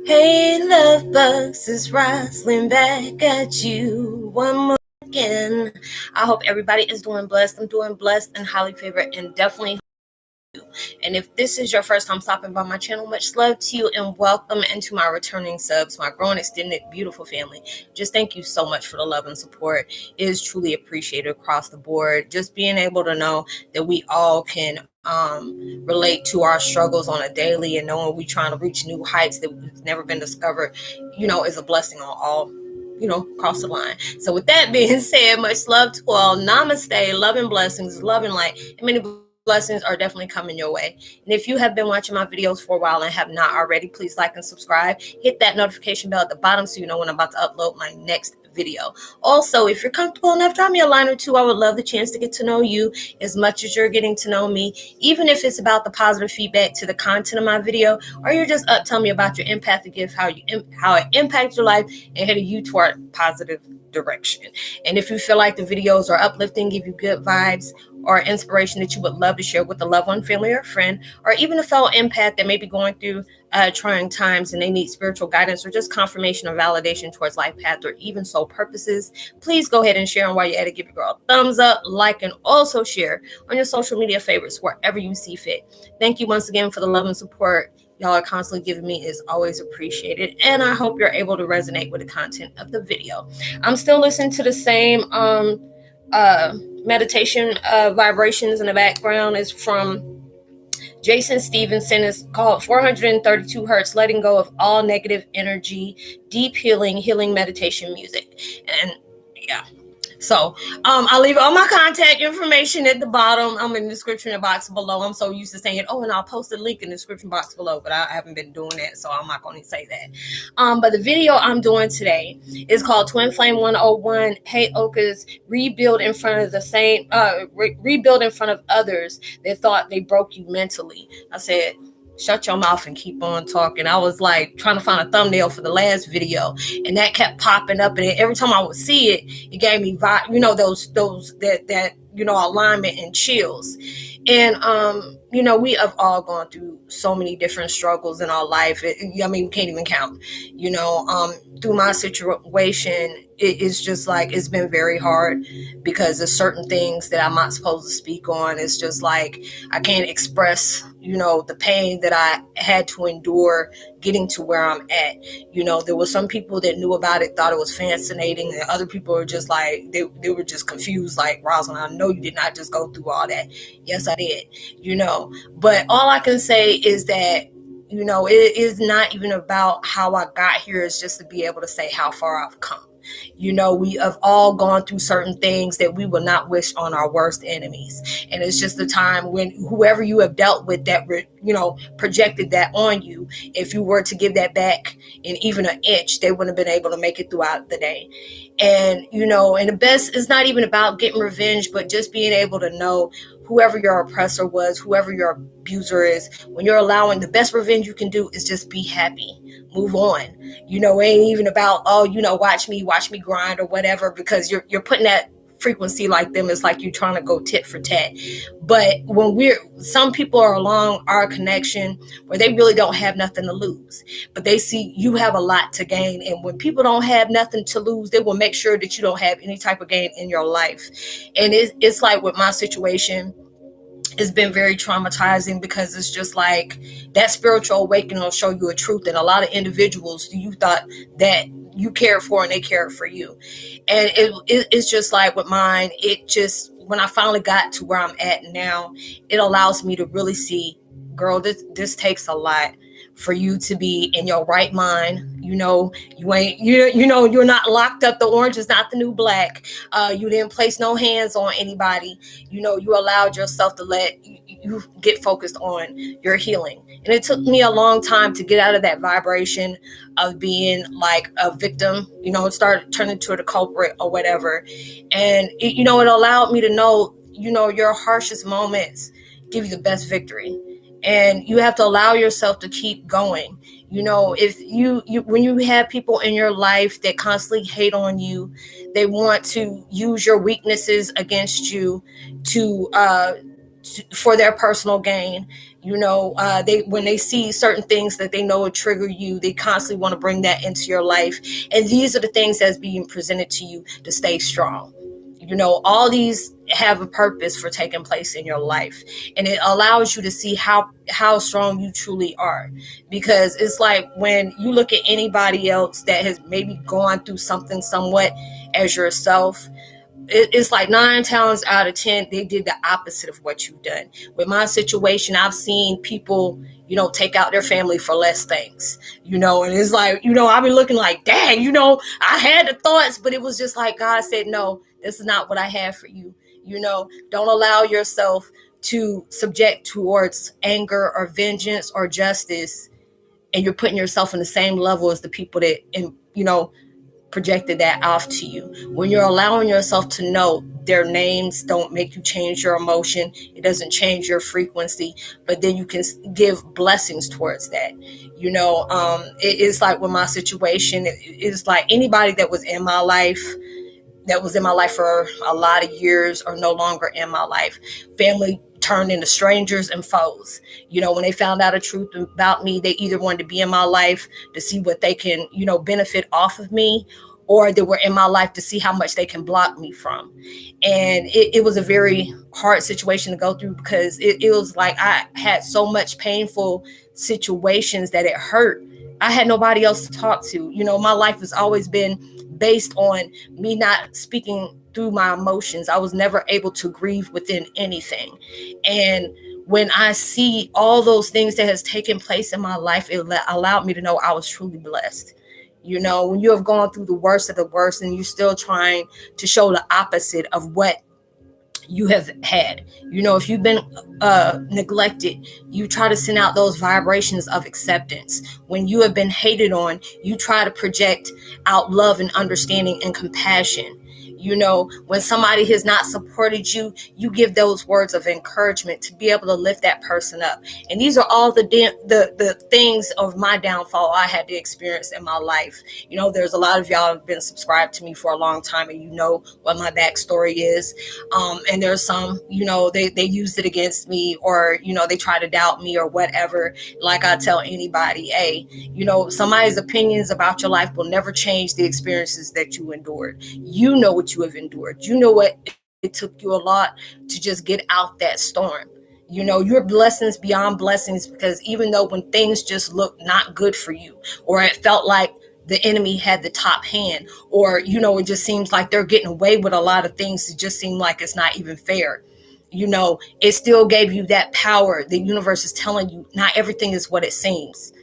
Hey, love bugs, it's Roslynn back at you one more again. I hope everybody is doing blessed. I'm doing blessed and highly favored, and definitely. And if this is your first time stopping by my channel, much love to you and welcome into my returning subs, my growing extended beautiful family. Just thank you so much for the love and support. It is truly appreciated across the board. Just being able to know that we all can relate to our struggles on a daily, and knowing we trying to reach new heights that have never been discovered, is a blessing on all, across the line. So with that being said, much love to all. Namaste, love and blessings, love and light, and many blessings are definitely coming your way. And if you have been watching my videos for a while and have not already, please like and subscribe. Hit that notification bell at the bottom so you know when I'm about to upload my next video. Also, if you're comfortable enough, drop me a line or two. I would love the chance to get to know you as much as you're getting to know me, even if it's about the positive feedback to the content of my video, or you're just up telling me about your empathic gift, how it impacts your life and headed you toward positive direction. And if you feel like the videos are uplifting, give you good vibes or inspiration that you would love to share with a loved one, family, or friend, or even a fellow empath that may be going through trying times and they need spiritual guidance or just confirmation or validation towards life path or even soul purposes, please go ahead and share. And while you're at it, give your girl a thumbs up, like, and also share on your social media favorites wherever you see fit. Thank you once again for the love and support y'all are constantly giving me. Is always appreciated, and I hope you're able to resonate with the content of the video. I'm still listening to the same meditation vibrations in the background. Is from Jason Stevenson. It's called 432 Hertz, letting go of all negative energy, deep healing meditation music. And yeah. So I'll leave all my contact information at the bottom. I'm in the description box below. I'm so used to saying, and I'll post a link in the description box below, but I haven't been doing that, so I'm not going to say that. But the video I'm doing today is called Twin Flame 101, Heyokas, rebuild in front of others that thought they broke you mentally. I said, shut your mouth and keep on talking. I was like trying to find a thumbnail for the last video, and that kept popping up, and every time I would see it, it gave me those that alignment and chills. And we have all gone through so many different struggles in our life. We can't even count. Through my situation, it's just like it's been very hard because there's certain things that I'm not supposed to speak on. It's just like I can't express, the pain that I had to endure getting to where I'm at. There were some people that knew about it, thought it was fascinating, and other people were just like they were just confused. Like, Roslynn, I know you did not just go through all that. Yes, I did. But all I can say is that it is not even about how I got here. It's just to be able to say how far I've come. We have all gone through certain things that we will not wish on our worst enemies. And it's just the time when whoever you have dealt with that, projected that on you, if you were to give that back in even an inch, they wouldn't have been able to make it throughout the day. And, and the best is not even about getting revenge, but just being able to know whoever your oppressor was, whoever your abuser is, when you're allowing, the best revenge you can do is just be happy, move on. It ain't even about, watch me grind or whatever, because you're putting that frequency like them. It's like you're trying to go tit for tat. But when some people are along our connection where they really don't have nothing to lose, but they see you have a lot to gain. And when people don't have nothing to lose, they will make sure that you don't have any type of gain in your life. And it's like with my situation, it's been very traumatizing, because it's just like that spiritual awakening will show you a truth that a lot of individuals you thought that you cared for, and they cared for you. And it's just like with mine, when I finally got to where I'm at now, it allows me to really see, girl, this takes a lot for you to be in your right mind. You're not locked up. The orange is not the new black. You didn't place no hands on anybody. You allowed yourself to let you get focused on your healing. And it took me a long time to get out of that vibration of being like a victim, started turning to the culprit or whatever. And it allowed me to know, your harshest moments give you the best victory. And you have to allow yourself to keep going. If when you have people in your life that constantly hate on you, they want to use your weaknesses against you to for their personal gain. They when they see certain things that they know will trigger you, they constantly want to bring that into your life. And these are the things that's being presented to you to stay strong. All these have a purpose for taking place in your life, and it allows you to see how strong you truly are. Because it's like when you look at anybody else that has maybe gone through something somewhat as yourself, it's like 9 times out of 10 they did the opposite of what you've done. With my situation, I've seen people take out their family for less things, and it's like, I've been looking like, dang, I had the thoughts, but it was just like God said, no, this is not what I have for you. Don't allow yourself to subject towards anger or vengeance or justice, and you're putting yourself in the same level as the people that projected that off to you. When you're allowing yourself to know their names don't make you change your emotion, it doesn't change your frequency, but then you can give blessings towards that. It is like with my situation, it's like anybody that was in my life for a lot of years or no longer in my life. Family turned into strangers and foes. When they found out the truth about me, they either wanted to be in my life to see what they can, benefit off of me, or they were in my life to see how much they can block me from. And it was a very hard situation to go through, because it was like I had so much painful situations that it hurt. I had nobody else to talk to. My life has always been based on me not speaking through my emotions. I was never able to grieve within anything. And when I see all those things that has taken place in my life, it allowed me to know I was truly blessed. When you have gone through the worst of the worst and you're still trying to show the opposite of what you have had. If you've been neglected, you try to send out those vibrations of acceptance. When you have been hated on, you try to project out love and understanding and compassion. When somebody has not supported you, you give those words of encouragement to be able to lift that person up. And these are all the things of my downfall I had to experience in my life. There's a lot of y'all have been subscribed to me for a long time, and you know what my backstory is. And there's some, they used it against me, or, they try to doubt me or whatever. Like I tell anybody, hey, somebody's opinions about your life will never change the experiences that you endured. You know what you have endured. What it took you a lot to just get out that storm. Your blessings beyond blessings, because even though when things just look not good for you, or it felt like the enemy had the top hand, or, it just seems like they're getting away with a lot of things, it just seems like it's not even fair. It still gave you that power. The universe is telling you not everything is what it seems.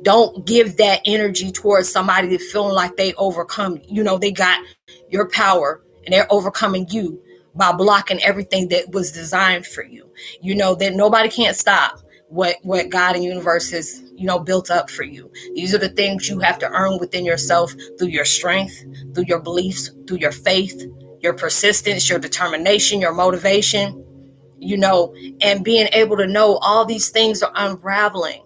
Don't give that energy towards somebody that's feeling like they overcome. They got your power and they're overcoming you by blocking everything that was designed for you. That nobody can't stop what God and universe has, built up for you. These are the things you have to earn within yourself through your strength, through your beliefs, through your faith, your persistence, your determination, your motivation, and being able to know all these things are unraveling,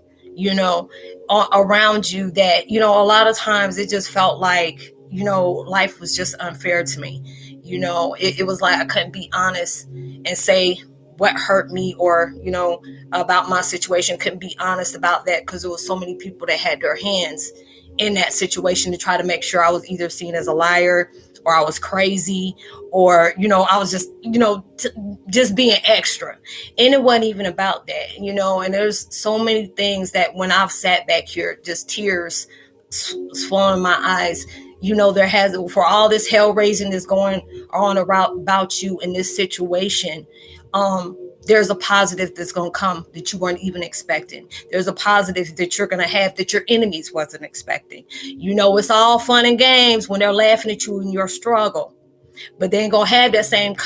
around you, that, a lot of times it just felt like, life was just unfair to me. It was like I couldn't be honest and say what hurt me, or, about my situation. Couldn't be honest about that, because there was so many people that had their hands in that situation to try to make sure I was either seen as a liar, or I was crazy, or, I was just, just being extra. And it wasn't even about that, and there's so many things that when I've sat back here, just tears swollen my eyes. There has, for all this hell raising that's going on about you in this situation, there's a positive that's going to come that you weren't even expecting. There's a positive that you're going to have that your enemies wasn't expecting. It's all fun and games when they're laughing at you in your struggle, but they ain't going to have that same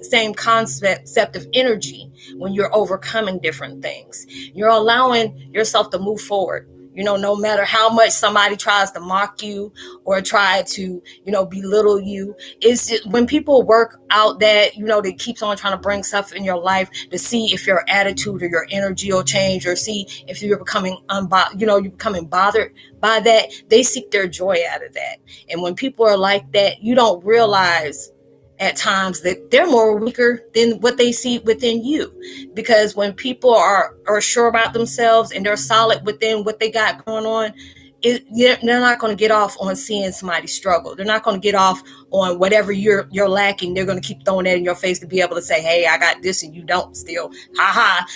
same concept of energy when you're overcoming different things. You're allowing yourself to move forward. No matter how much somebody tries to mock you or try to, belittle you, it's just, when people work out that, that keeps on trying to bring stuff in your life to see if your attitude or your energy will change, or see if you're becoming you're becoming bothered by that, they seek their joy out of that. And when people are like that, you don't realize at times that they're more weaker than what they see within you. Because when people are sure about themselves and they're solid within what they got going on, they're not going to get off on seeing somebody struggle. They're not going to get off on whatever you're lacking. They're going to keep throwing that in your face to be able to say, hey, I got this and you don't still. Ha ha.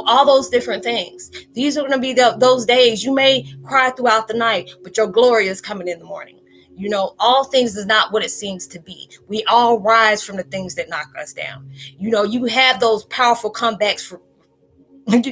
All those different things. These are going to be those days you may cry throughout the night, but your glory is coming in the morning. All things is not what it seems to be. We all rise from the things that knock us down. You have those powerful comebacks for, when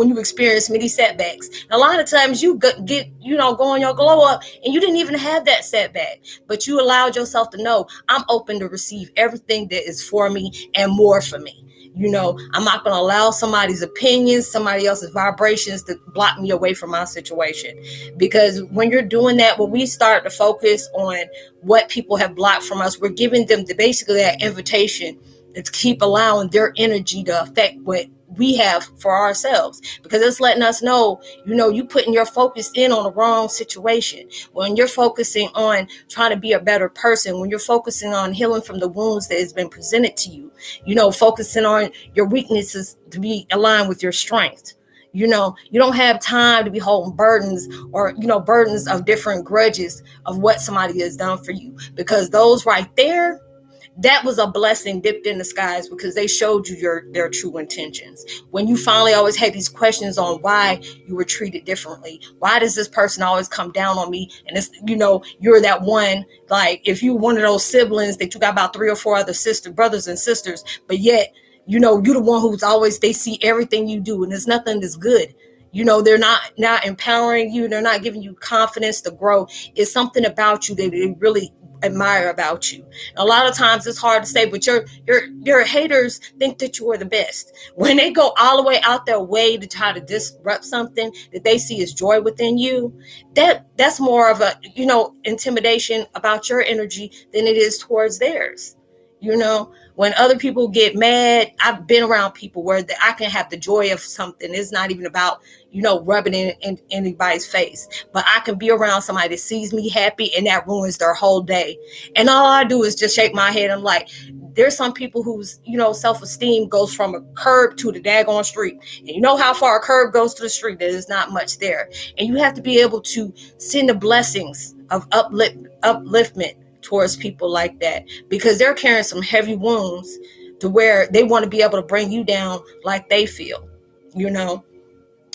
you experience many setbacks. And a lot of times you get, go on your glow up and you didn't even have that setback, but you allowed yourself to know, I'm open to receive everything that is for me and more for me. I'm not going to allow somebody's opinions, somebody else's vibrations to block me away from my situation. Because when you're doing that, when we start to focus on what people have blocked from us, we're giving them basically that invitation to keep allowing their energy to affect what we have for ourselves, because it's letting us know, you putting your focus in on the wrong situation. When you're focusing on trying to be a better person, when you're focusing on healing from the wounds that has been presented to you, focusing on your weaknesses to be aligned with your strength. You don't have time to be holding burdens or, burdens of different grudges of what somebody has done for you, because those right there, that was a blessing dipped in the skies, because they showed you their true intentions. When you finally always had these questions on why you were treated differently, why does this person always come down on me? And it's, you're that one, like if you're one of those siblings that you got about 3 or 4 other brothers and sisters, but yet, you're the one who's always, they see everything you do and there's nothing that's good. They're not empowering you. They're not giving you confidence to grow. It's something about you that they really admire about you. A lot of times it's hard to say, but your haters think that you are the best. When they go all the way out their way to try to disrupt something that they see as joy within you, that's more of a, intimidation about your energy than it is towards theirs. When other people get mad, I've been around people where I can have the joy of something. It's not even about, rubbing in anybody's face, but I can be around somebody that sees me happy and that ruins their whole day. And all I do is just shake my head. I'm like, there's some people whose, self-esteem goes from a curb to the daggone street. And you know how far a curb goes to the street, there's not much there. And you have to be able to send the blessings of upliftment towards people like that, because they're carrying some heavy wounds to where they want to be able to bring you down like they feel,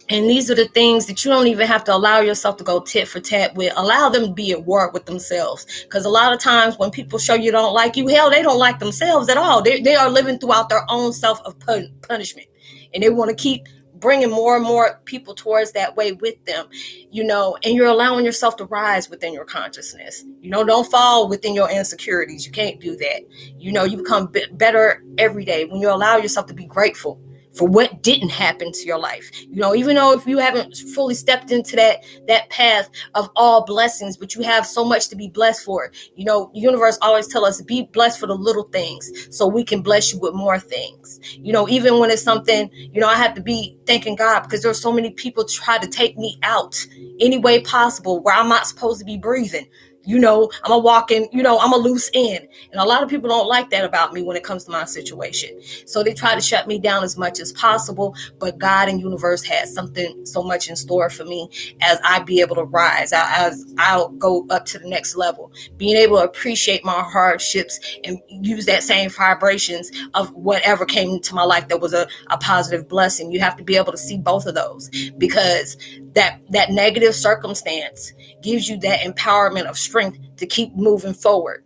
And these are the things that you don't even have to allow yourself to go tit for tat with. Allow them to be at war with themselves. Because a lot of times when people show you don't like you, hell, they don't like themselves at all. They are living throughout their own self of punishment. And they want to keep bringing more and more people towards that way with them, and you're allowing yourself to rise within your consciousness. Don't fall within your insecurities. You can't do that. You become better every day when you allow yourself to be grateful for what didn't happen to your life. Even though if you haven't fully stepped into that path of all blessings, but you have so much to be blessed for. The universe always tell us, be blessed for the little things so we can bless you with more things. Even when it's something, I have to be thanking God, because there's so many people try to take me out any way possible where I'm not supposed to be breathing. I'm a walking, I'm a loose end. And a lot of people don't like that about me when it comes to my situation. So they try to shut me down as much as possible. But God and universe has something so much in store for me as I be able to rise, as I'll go up to the next level, being able to appreciate my hardships and use that same vibrations of whatever came into my life that was a positive blessing. You have to be able to see both of those, because that negative circumstance gives you that empowerment of strength to keep moving forward.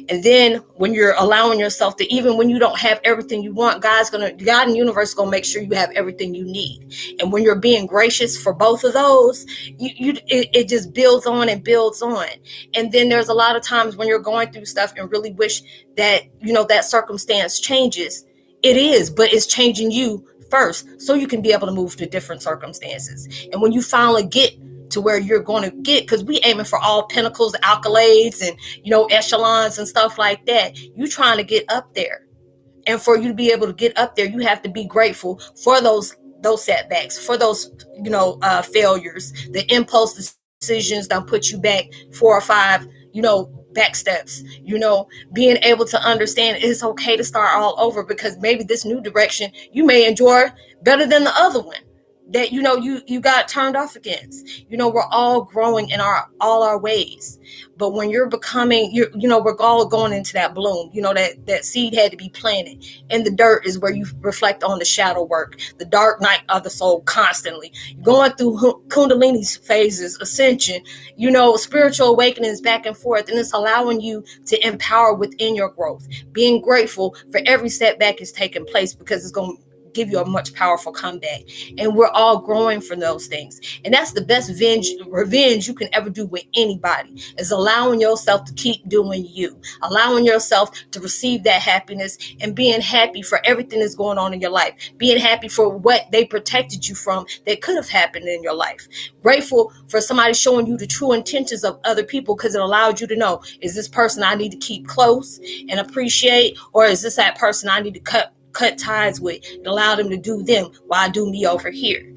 And then when you're allowing yourself to, even when you don't have everything you want, God and the universe is going to make sure you have everything you need. And when you're being gracious for both of those, it just builds on and builds on. And then there's a lot of times when you're going through stuff and really wish that, that circumstance changes. It is, but it's changing you first so you can be able to move to different circumstances. And when you finally get to where you're going to get, because we aiming for all pinnacles, accolades, and echelons and stuff like that. You trying to get up there, and for you to be able to get up there, you have to be grateful for those setbacks, for those failures, the impulse decisions that put you back 4 or 5 back steps, being able to understand it's okay to start all over, because maybe this new direction you may enjoy better than the other one that you got turned off against. We're all growing in all our ways, but when you're becoming, we're all going into that bloom. That seed had to be planted, and the dirt is where you reflect on the shadow work, the dark night of the soul. Constantly going through kundalini phases, ascension, spiritual awakenings, back and forth, and it's allowing you to empower within your growth, being grateful for every setback is taking place, because it's going to give you a much powerful comeback. And we're all growing from those things, and that's the best revenge you can ever do with anybody, is allowing yourself to keep doing you, allowing yourself to receive that happiness, and being happy for everything that's going on in your life, being happy for what they protected you from that could have happened in your life, grateful for somebody showing you the true intentions of other people, because it allowed you to know, is this person I need to keep close and appreciate, or is this that person I need to cut ties with and allow them to do them while I do me over here.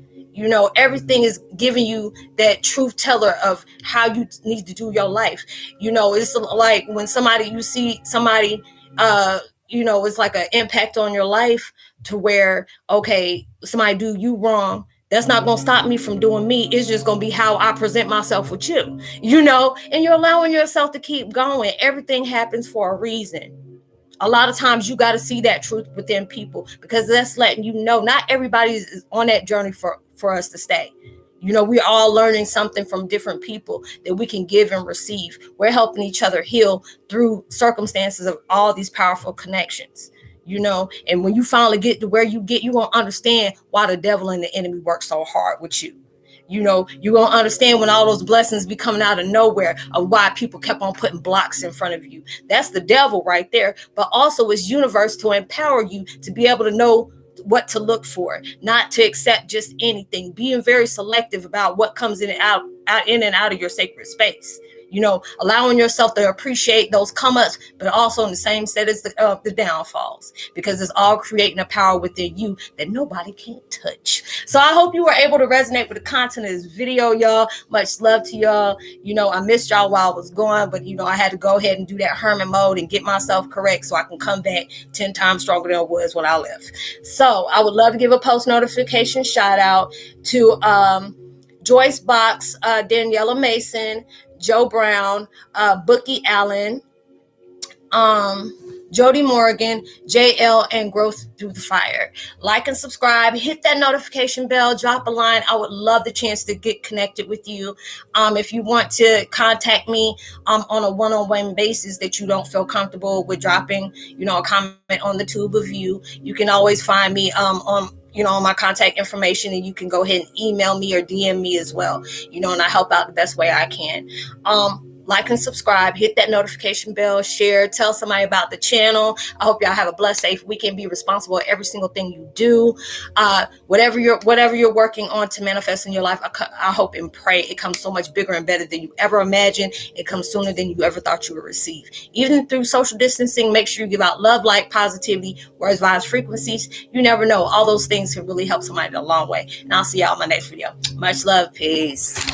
Everything is giving you that truth teller of how you need to do your life. It's like when you see somebody, it's like an impact on your life, to where, okay, somebody do you wrong, that's not going to stop me from doing me. It's just going to be how I present myself with you, and you're allowing yourself to keep going. Everything happens for a reason. A lot of times you got to see that truth within people, because that's letting you know not everybody is on that journey for us to stay. We're all learning something from different people that we can give and receive. We're helping each other heal through circumstances of all these powerful connections. And when you finally get to where you're going to understand why the devil and the enemy work so hard with you. You're going to understand when all those blessings be coming out of nowhere, of why people kept on putting blocks in front of you. That's the devil right there. But also it's universe to empower you to be able to know what to look for, not to accept just anything, being very selective about what comes in and out of your sacred space. Allowing yourself to appreciate those come ups, but also in the same set as the downfalls, because it's all creating a power within you that nobody can touch. So I hope you were able to resonate with the content of this video, y'all. Much love to y'all. I missed y'all while I was gone, but I had to go ahead and do that hermit mode and get myself correct so I can come back 10 times stronger than I was when I left. So I would love to give a post notification shout out to Joyce Box, Daniela Mason, Joe Brown, Bookie Allen, Jody Morgan, JL, and Growth Through the Fire. Like and subscribe, hit that notification bell, drop a line. I would love the chance to get connected with you. If you want to contact me on a one-on-one basis that you don't feel comfortable with dropping, a comment on the tube of you can always find me on my contact information, and you can go ahead and email me or DM me as well, and I help out the best way I can. Like and subscribe, hit that notification bell, share, tell somebody about the channel. I hope y'all have a blessed, safe weekend. Be responsible for every single thing you do. Whatever you're working on to manifest in your life, I hope and pray it comes so much bigger and better than you ever imagined. It comes sooner than you ever thought you would receive. Even through social distancing, make sure you give out love, light, positivity, words, vibes, frequencies. You never know. All those things can really help somebody a long way. And I'll see y'all in my next video. Much love. Peace.